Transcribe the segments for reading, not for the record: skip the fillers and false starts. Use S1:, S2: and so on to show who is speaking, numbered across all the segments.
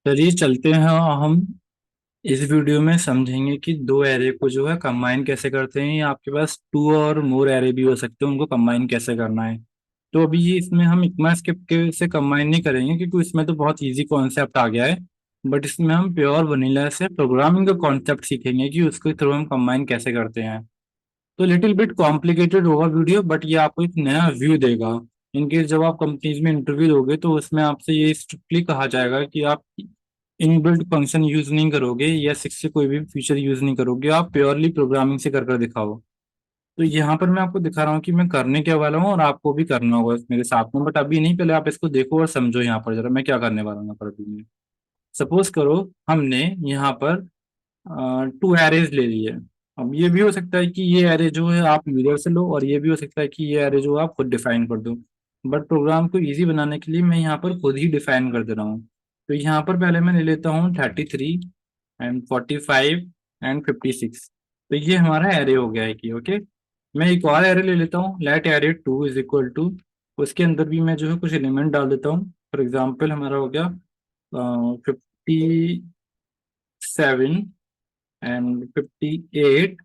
S1: चलिए चलते हैं। हम इस वीडियो में समझेंगे कि दो एरे को जो है कंबाइन कैसे करते हैं, या आपके पास टू और मोर एरे भी हो सकते हैं, उनको कंबाइन कैसे करना है। तो अभी ये इसमें हम इक्मा स्क्रिप्ट के से कंबाइन नहीं करेंगे, क्योंकि इसमें तो बहुत इजी कॉन्सेप्ट आ गया है। बट इसमें हम प्योर वनीला से प्रोग्रामिंग का कॉन्सेप्ट सीखेंगे कि उसके थ्रू हम कंबाइन कैसे करते हैं। तो लिटिल बिट कॉम्प्लिकेटेड होगा वीडियो, बट ये आपको एक नया व्यू देगा। इनकेस जब आप कंपनीज में इंटरव्यू दोगे तो उसमें आपसे ये स्ट्रिक्टली कहा जाएगा कि आप इनबिल्ट फंक्शन यूज नहीं करोगे या सिक्स से कोई भी फीचर यूज नहीं करोगे, आप प्योरली प्रोग्रामिंग से कर कर दिखाओ। तो यहाँ पर मैं आपको दिखा रहा हूँ कि मैं करने क्या वाला हूँ, और आपको भी करना होगा मेरे साथ में, बट अभी नहीं, पहले आप इसको देखो और समझो यहाँ पर जरा मैं क्या करने वाला हूँ यहाँ पर अभी। सपोज करो हमने यहाँ पर टू एरेज ले लिए। अब ये भी हो सकता है कि ये एरे जो है आप यूजर से लो, और ये भी हो सकता है कि ये एरे जो है आप खुद डिफाइन कर दो। बट प्रोग्राम को इजी बनाने के लिए मैं यहाँ पर खुद ही डिफाइन कर दे रहा हूँ। तो यहाँ पर पहले मैं ले लेता हूँ 33 एंड 45 एंड 56। तो ये हमारा एरे हो गया है कि ओके। मैं एक और एरे ले लेता हूँ, let array two is equal to, उसके अंदर भी मैं जो है कुछ एलिमेंट डाल देता हूँ। फॉर एग्जाम्पल हमारा हो गया 57 एंड 58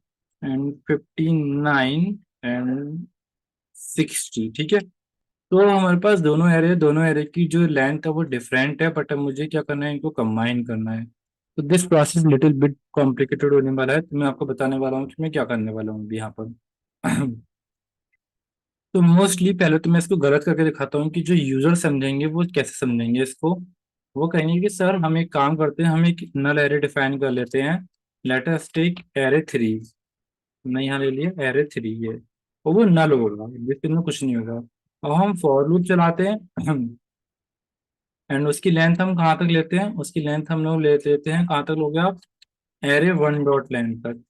S1: एंड 59 एंड 60। ठीक है। तो हमारे पास दोनों एरे की जो लेंथ है वो डिफरेंट है, बट अब मुझे क्या करना है, इनको कंबाइन करना है। तो this process little bit complicated होने वाला है, तो मैं आपको बताने वाला हूँ कि मैं क्या करने वाला हूँ अभी यहाँ पर। तो मोस्टली पहले तो मैं इसको गलत करके दिखाता हूँ कि जो यूजर समझेंगे वो कैसे समझेंगे इसको। वो कहेंगे कि सर हम एक काम करते हैं, हम एक नल एरे डिफाइन कर लेते हैं। Let us take array three. मैं यहाँ ले लिया एरे थ्री है, और वो नल होगा जिसके अंदर कुछ नहीं होगा। अब हम फॉर लूप चलाते हैं। एंड उसकी लेंथ हम कहाँ तक लेते हैं, उसकी लेंथ हम लोग ले लेते हैं कहाँ तक लोगे आप, एरे वन डॉट लेंथ तक।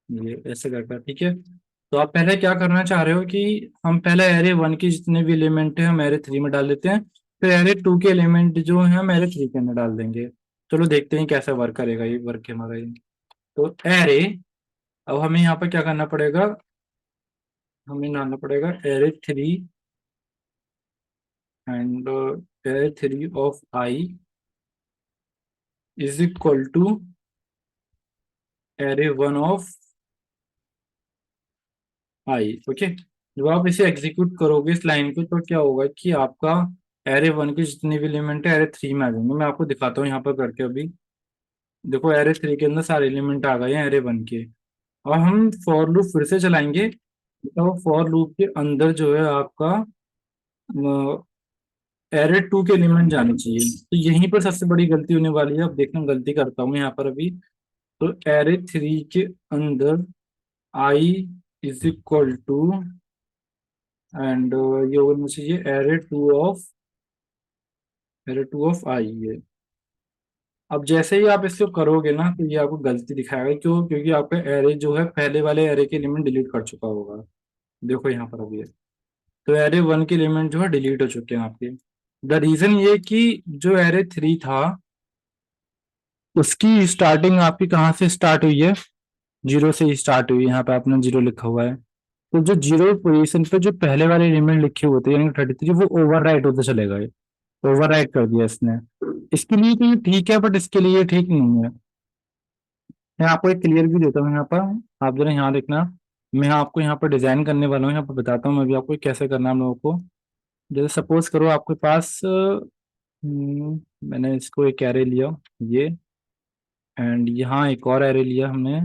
S1: ये ऐसे करता, ठीक है। तो आप पहले क्या करना चाह रहे हो कि हम पहले एरे वन के जितने भी एलिमेंट है हम एरे थ्री में डाल देते हैं, फिर एरे टू के एलिमेंट जो है हम एरे थ्री के अंदर डाल देंगे। चलो देखते हैं कैसा वर्क करेगा ये वर्क हमारा ये। तो एरे, अब हमें यहाँ पर क्या करना पड़ेगा, हमें डालना पड़ेगा array three and array three of I is equal to array one of I. Okay. जब आप इसे एग्जीक्यूट करोगे इस लाइन को, तो क्या होगा कि आपका एरे वन के जितने भी एलिमेंट है एरे थ्री में आ जाएंगे। मैं आपको दिखाता हूँ यहाँ पर करके अभी। देखो एरे थ्री के अंदर सारे एलिमेंट आ गए हैं एरे वन के। और हम फॉर लूप फिर से चलाएंगे, तो फॉर लूप के अंदर जो है आपका एरे टू के एलिमेंट जाने चाहिए। तो यहीं पर सबसे बड़ी गलती होने वाली है। अब देखना गलती करता हूँ यहाँ पर अभी। तो एरे थ्री के अंदर आई इज इक्वल टू, एंड ये होना चाहिए एरे टू ऑफ आई है। अब जैसे ही आप इसको करोगे ना, तो ये आपको गलती दिखाएगा। क्यों? क्योंकि आपका एरे जो है पहले वाले एरे के एलिमेंट डिलीट कर चुका होगा। देखो यहाँ पर अभी है। तो एरे वन के एलिमेंट जो है डिलीट हो चुके हैं आपके। द रीजन ये कि जो एरे थ्री था उसकी स्टार्टिंग आपकी कहाँ से स्टार्ट हुई है, जीरो से ही स्टार्ट हुई है। यहाँ पे आपने जीरो लिखा हुआ है। तो जो जीरो पोजीशन पे जो पहले वाले एलिमेंट लिखे होते हैं यानी 33, वो ओवरराइट होते चले गए। ओवरराइट कर दिया इसने। इसके लिए तो ये ठीक है, बट इसके लिए ये ठीक नहीं है। मैं आपको एक क्लियर व्यू देता हूँ यहाँ पर। आप जरा यहाँ देखना। मैं आपको यहाँ पर डिजाइन करने वाला हूँ, यहाँ पर बताता हूँ मैं भी आपको कैसे करना है हम लोगों को। जैसे सपोज करो आपके पास मैंने इसको एक एरे लिया, ये। एंड यहाँ एक और एरे लिया हमने,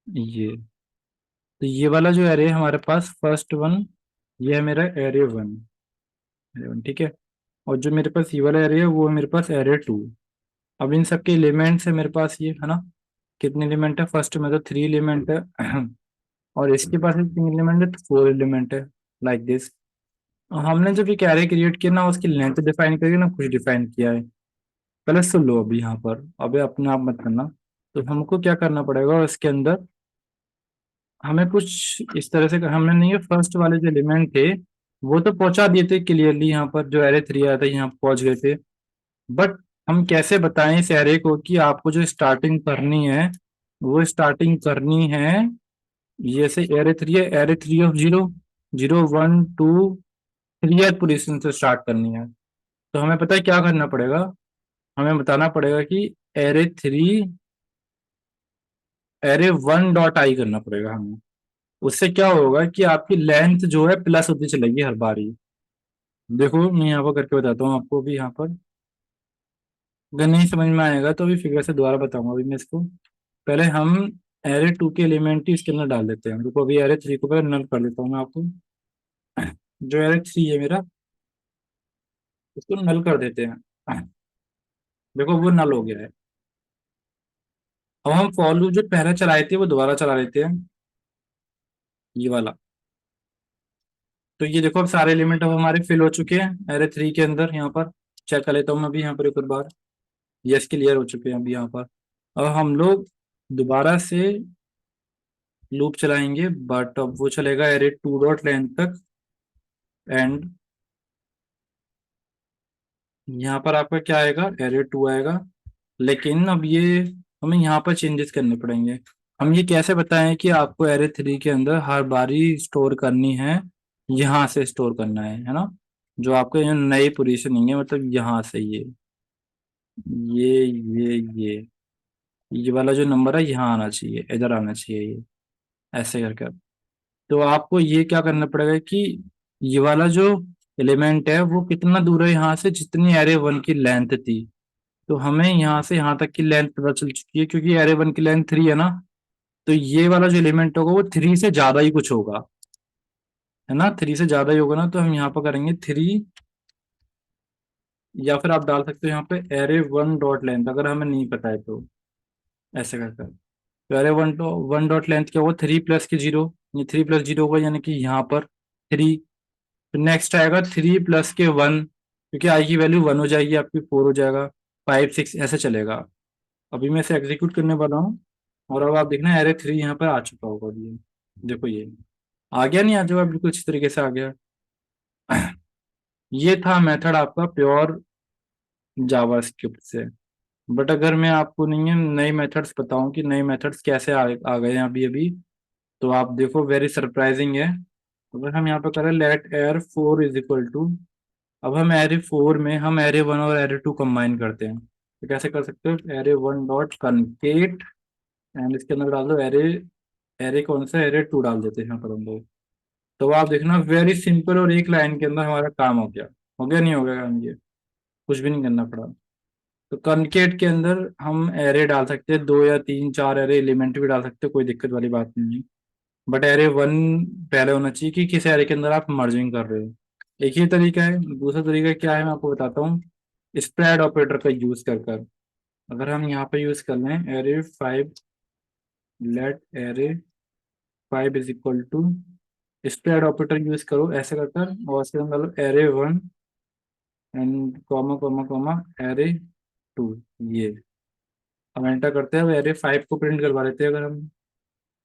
S1: ये। तो ये वाला जो एरे है हमारे पास फर्स्ट वन, ये है मेरा एरे वन, ठीक है। और जो मेरे पास ये वाला एरे है वो है मेरे पास एरे टू। अब इन सबके एलिमेंट्स है मेरे पास ये, है ना। कितने एलिमेंट है, फर्स्ट में तो थ्री एलिमेंट है। और इसके पास भी तीन एलिमेंट है, तो फोर एलिमेंट है। Like this. हमने जब एक एरे क्रिएट किया ना, उसकी लेंथ डिफाइन करके ना कुछ डिफाइन किया है। पहले सुन लो अभी यहाँ पर, अबे अपने आप मत करना। तो हमको क्या करना पड़ेगा इसके अंदर, हमें कुछ इस तरह से हमने नहीं, ये फर्स्ट वाले जो एलिमेंट थे वो तो पहुंचा दिए थे क्लियरली, यहाँ पर जो एरे थ्री आया था यहाँ पहुंच गए थे। बट हम कैसे बताएं इस एरे को कि आपको जो स्टार्टिंग करनी है वो स्टार्टिंग करनी है, जैसे एरे थ्री है, array three of zero, zero one two three position से स्टार्ट करनी है। तो हमें पता है क्या करना पड़ेगा, हमें बताना पड़ेगा कि एरे 3 एरे 1 डॉट आई करना पड़ेगा हमें। उससे क्या होगा कि आपकी लेंथ जो है प्लस होती चलेगी हर बारी। देखो मैं यहाँ पर करके बताता हूँ आपको भी यहाँ पर। अगर नहीं समझ में आएगा तो अभी फिगर से दोबारा बताऊंगा अभी मैं इसको। पहले हम एरे 2 के एलिमेंट ही इसके अंदर डाल देते हैं। रुको अभी एरे 3 को पहले नल कर लेता हूँ मैं आपको। जो एरे 3 है मेरा, उसको नल कर देते हैं। देखो वो नल हो गया है। अब हम फॉर लूप जो पहले चलाए थे वो दोबारा चला लेते हैं, ये वाला। तो ये देखो अब सारे एलिमेंट अब हमारे फिल हो चुके हैं एरे 3 के अंदर। यहाँ पर चेक कर लेता हूँ मैं अभी यहाँ पर एक और बार। यस क्लियर हो चुके हैं अभी यहाँ पर। अब हम लोग दोबारा से लूप चलाएंगे, बट अब वो चलेगा एरे 2 डॉट लेंथ तक। एंड यहाँ पर आपका क्या आएगा, एरे 2 आएगा। लेकिन अब ये हमें यहाँ पर चेंजेस करने पड़ेंगे। हम ये कैसे बताएं कि आपको एरे 3 के अंदर हर बारी स्टोर करनी है, यहाँ से स्टोर करना है ना। जो आपके यहाँ नई पोजीशनिंग है, मतलब यहाँ से ये वाला जो नंबर है यहाँ आना चाहिए, इधर आना चाहिए ये, ऐसे करके। तो आपको ये क्या करना पड़ेगा कि ये वाला जो एलिमेंट है वो कितना दूर है यहाँ से, जितनी एरे 1 की लेंथ थी। तो हमें यहाँ से यहाँ तक की लेंथ पता चल चुकी है, क्योंकि एरे 1 की लेंथ 3 है ना। तो ये वाला जो एलिमेंट होगा वो 3 से ज्यादा ही कुछ होगा, है ना। 3 से ज्यादा ही होगा ना, तो हम यहाँ पर करेंगे 3। या फिर आप डाल सकते हो यहाँ पे एरे 1 डॉट लेंथ, अगर हमें नहीं पता है तो ऐसे करकर। तो एरे 1 डॉट लेंथ क्या होगा, 3 + 0। ये 3 + 0 होगा, यानी कि यहाँ पर 3। तो नेक्स्ट आएगा 3 + 1, क्योंकि आई की वैल्यू 1 हो जाएगी आपकी, 4 हो जाएगा, 5 6 ऐसे चलेगा। अभी मैं इसे एग्जीक्यूट करने वाला हूँ। और अब आप देखना एरे 3 यहाँ पर आ चुका होगा अभी ये। देखो ये आ गया, नहीं आ जाएगा बिल्कुल इस तरीके से आ गया। ये था मेथड आपका प्योर जावास्क्रिप्ट से। बट अगर मैं आपको नहीं है नए मेथड्स बताऊं कि नए मेथड्स कैसे आ गए हैं अभी अभी, तो आप देखो वेरी सरप्राइजिंग है। अगर हम यहाँ पे करें लेट एरे 4 = अब हम एरे 4 में हम एरे 1 और एरे 2 कंबाइन करते हैं। तो कैसे कर सकते हो, एरे 1 डॉट कनकेट एंड इसके अंदर डाल दो एरे, एरे कौन सा, एरे 2 डाल देते हैं यहाँ पर हम लोग। तो आप देखना वेरी सिंपल, और एक लाइन के अंदर हमारा काम हो गया। हो गया नहीं हो गया काम, ये कुछ भी नहीं करना पड़ा। तो कनकेट के अंदर हम एरे डाल सकते हैं, 2 या 3 4 एरे एलिमेंट भी डाल सकते हो, कोई दिक्कत वाली बात नहीं है। बट एरे 1 पहले होना चाहिए कि किस एरे के अंदर आप मर्जिंग कर रहे हो। एक ही तरीका है। दूसरा तरीका क्या है मैं आपको बताता हूँ, स्प्रेड ऑपरेटर का यूज कर। अगर हम यहाँ पे यूज कर लें array 5, let array 5 = spread operator use करो ऐसे कर, और उसके अंदर array 1 and comma comma comma array 2। ये हम एंटर करते हैं, अब एरे 5 को प्रिंट करवा लेते हैं अगर हम।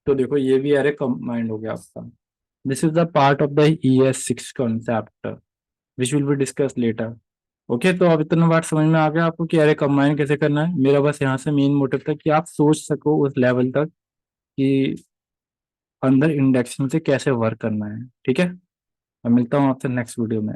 S1: तो देखो ये भी एरे कंबाइंड हो गया आपका। This is the part of the ES6 concept which will be discuss later. Okay, तो अब इतना बात समझ में आ गया आपको कि एरे कंबाइन कैसे करना है। मेरा बस यहाँ से मेन मोटिव था कि आप सोच सको उस लेवल तक कि अंदर इंडेक्सिंग से कैसे वर्क करना है। ठीक है, मैं मिलता हूँ आपसे नेक्स्ट वीडियो में।